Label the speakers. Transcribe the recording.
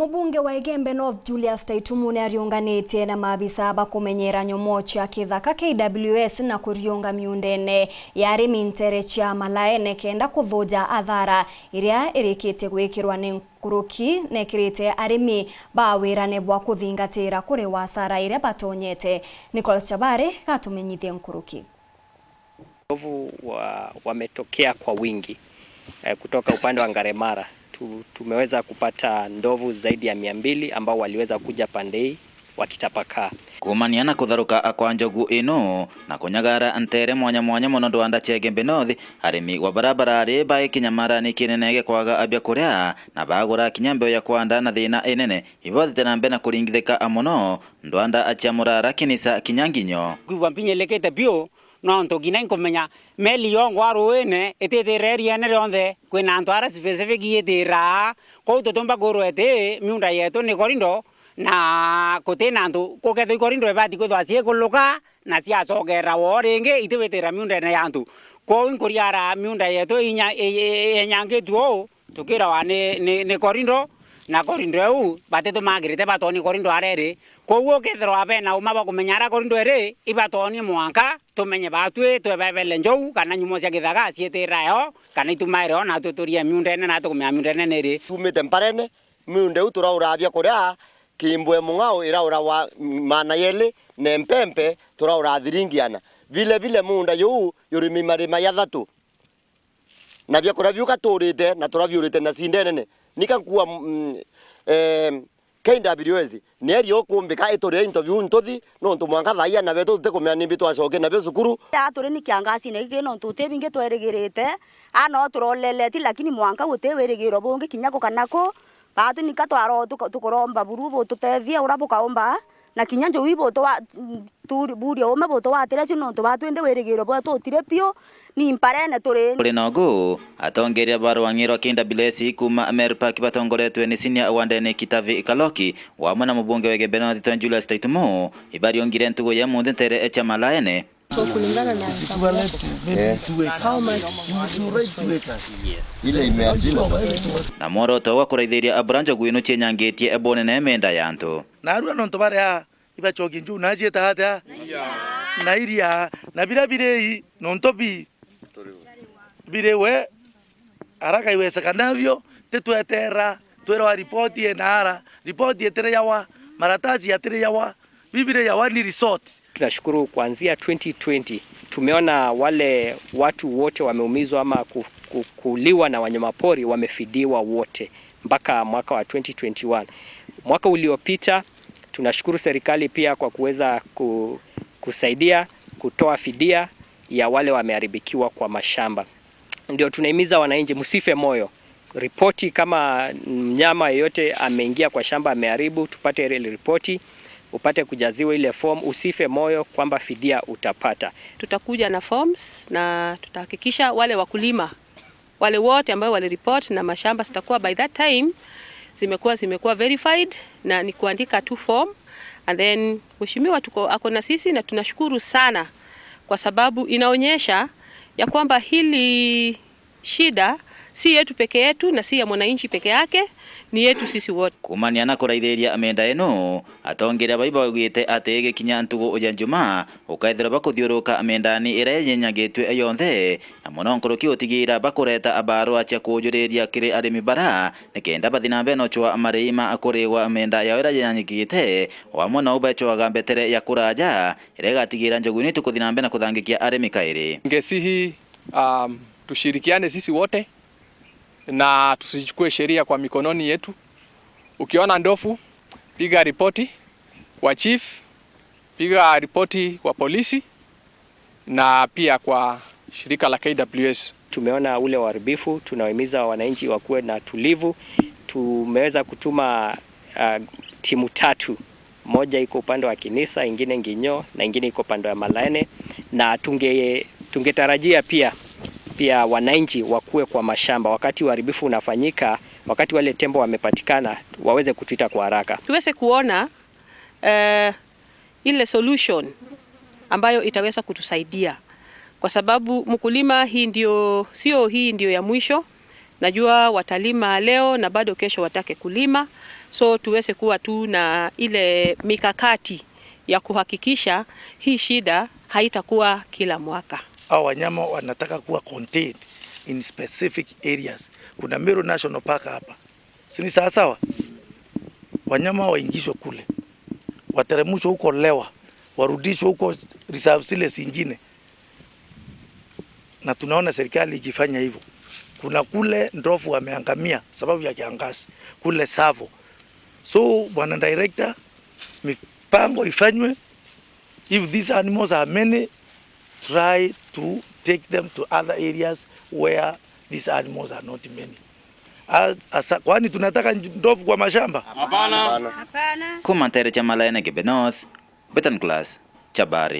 Speaker 1: Mubunge wa Igembe North Julius Taitumu nĩariũnganĩtie na maabisa bakumenyera nyomo cia kithaka KWS na kuriunga miundene ya arĩmi ntere cia Malaene kenda kuthuja athara iria irikite gwikirwa ni nkuruki nekirite arĩmi ba wĩrane bwa kuthingatira kuri wasara iria batonyete. Nicholas Chabare katumenyithia nkuruki.
Speaker 2: Ndovu wametokea kwa wingi kutoka upande wa Ngaremara. Tumeweza kupata ndovu zaidi ya 200 ambao waliweza kuja pandei wakitapakaa.
Speaker 3: Kumaniana kutharuka kwa njogu ino na kunyagara ntere mwanya mwanya muno Ndwanda cia Igembe North, arimi wa barabara ri bae kinyamara ni kinenege kwaga abia kuria na bagura kinyambe ya kwanda na thina enene ivothete na mbena kuringithika amuno Ndwanda acia Murara kinisa kinyanginyo
Speaker 4: Kuwampinyelekete bio no ntogina nkomenya meli yongo aroene etetereria ne ronde kwina antwara specific yetera ko totomba goroete miunda yeto ni korindo na kotena ndu koketho korindo ebati kwethwa cie kuluka na cia sogera worenge itewetera miunda ne yantu ko nkoriara miunda yeto inya enyangetuo tukira wa ne korindo na korindo eu bateto magirite batoni korindo arere kowo kethero abena umaba kumenyara korindo ere ibatoni mwanka tumenye batwe twebebele njou kana nyumo cia githaga cieterayo kana itumaire na tuturia miundene na tukumya miundene nere
Speaker 5: tumite mparene miunde utura urabia kuria kimbwe mungao iraura wa mana yele ne mpempe tura urathiringiana vile munda yu yurimi marima ya thatu na bia kuria biuka turite na turabiurite na sindenene nikakuwa KWS neri okumbika itore interview ntothi no ntumwanga thaia na beto tutekomya nimbi twacoke na be cukuru
Speaker 6: ya turi ni kiangasi ne gino tutebinge twerigirite ano turoleleti lakini mwanga gutewerigiro bungi kinyako kanako batu nikatwaro tukoromba burubo tutethia urabukaomba na kinyanjo wibo to turi buri ome boto watire sino to batwende werigiro bwa tutire pio ni mparene turi
Speaker 3: kuri nogo atongeria barwangiro KWS kuma Amerika kibatongoretwe ni senior awandene Kitavi Ikaloki wa mwana mubunge wa Igembe North Julius Taitumu ibari ongire ntugo ya munde ntere echa Malaene.
Speaker 7: So kulingana na how much
Speaker 5: ile imeajino
Speaker 3: na moroto wa kuraithiria abranjo gwinu chenyangetie ebone na emenda yantu
Speaker 8: na arua no ntobare ibachoki nju na jieta hata na iria na birabirei no ntobi birewe araka iwesa kanavyo tetwetera twero ripoti enara ripoti etere yawa marataji yatere yawa bibire yawa ni resort.
Speaker 2: Tunashukuru kuanzia 2020 tumeona wale watu wote wameumizwa ama kuliwa na wanyamapori wamefidiwa wote mpaka mwaka wa 2021. Mwaka uliopita tunashukuru serikali pia kwa kuweza kusaidia kutoa fidia ya wale wameharibikiwa kwa mashamba. Ndio tunahimiza wananchi msife moyo. Ripoti kama mnyama yeyote ameingia kwa shamba ameharibu, tupate ile ripoti, upate kujaziwa ile form, usife moyo kwamba fidia utapata.
Speaker 7: Tutakuja na forms na tutahakikisha wale wakulima wale wote ambao wale report na mashamba sitakuwa by that time zimekuwa verified na ni kuandika tu form and then mheshimiwa ako na sisi na tunashukuru sana kwa sababu inaonyesha ya kwamba hili shida si yetu peke yetu na si ya mwananchi peke yake, ni yetu sisi wote.
Speaker 3: Kumaniana kuraithiria amenda eno atongeria baiba ugite atege kinya ntugo ujanjuma ukaithira bakuthiuruka amendani ire nyenyagetwe eyonthe na muno nkoroki utigira bakureta abaro acha kujuriria kiri arimi bara nikenda bathina beno chwa amarima akuriwa amenda ya ira nyanyigite wa mwana ubacho agambetere ya kuraja ire gatigira njoguni tukuthina bena kuthangikia arimi kairi
Speaker 9: ngesihi tushirikiane sisi wote na tusichukue sheria kwa mikononi yetu. Ukiona ndovu piga ripoti kwa chief, piga ripoti kwa polisi na pia kwa shirika la KWS.
Speaker 2: Tumeona ule uharibifu, tunawahimiza wananchi wakuwe na tulivu. Tumeweza kutuma timu 3. Moja iko upande wa Kinisa, ingine Nginyo na ingine iko upande wa Malaene, na tungetarajia pia wananchi wakuwe kwa mashamba wakati uharibifu unafanyika, wakati wale tembo wamepatikana waweze kutuita kwa haraka.
Speaker 7: Tuweze kuona ile solution ambayo itaweza kutusaidia kwa sababu mkulima hii ndio ya mwisho Najua watalima leo na bado kesho watake kulima, so tuweze kuwa tu na ile mikakati ya kuhakikisha hii shida haitakuwa kila mwaka.
Speaker 8: Hao wanyama wanataka kuwa contained in specific areas. Kuna Meru National Park hapa. Si sawa? Wanyama waingishwe kule. Wateremshwe huko Lewa, warudishwe huko reserve zile zingine. Na tunaona serikali ikifanya hivyo. Kuna kule ndovu wameangamia sababu ya kiangazi, kule Savo. So bwana director, mipango ifanywe. If these animals are many, try to take them to other areas where these animals are not many. Kwani tunataka ndovu kwa mashamba?
Speaker 3: Hapana. Kumantere cha Malaene Kibe North, Betan Class, Chabari.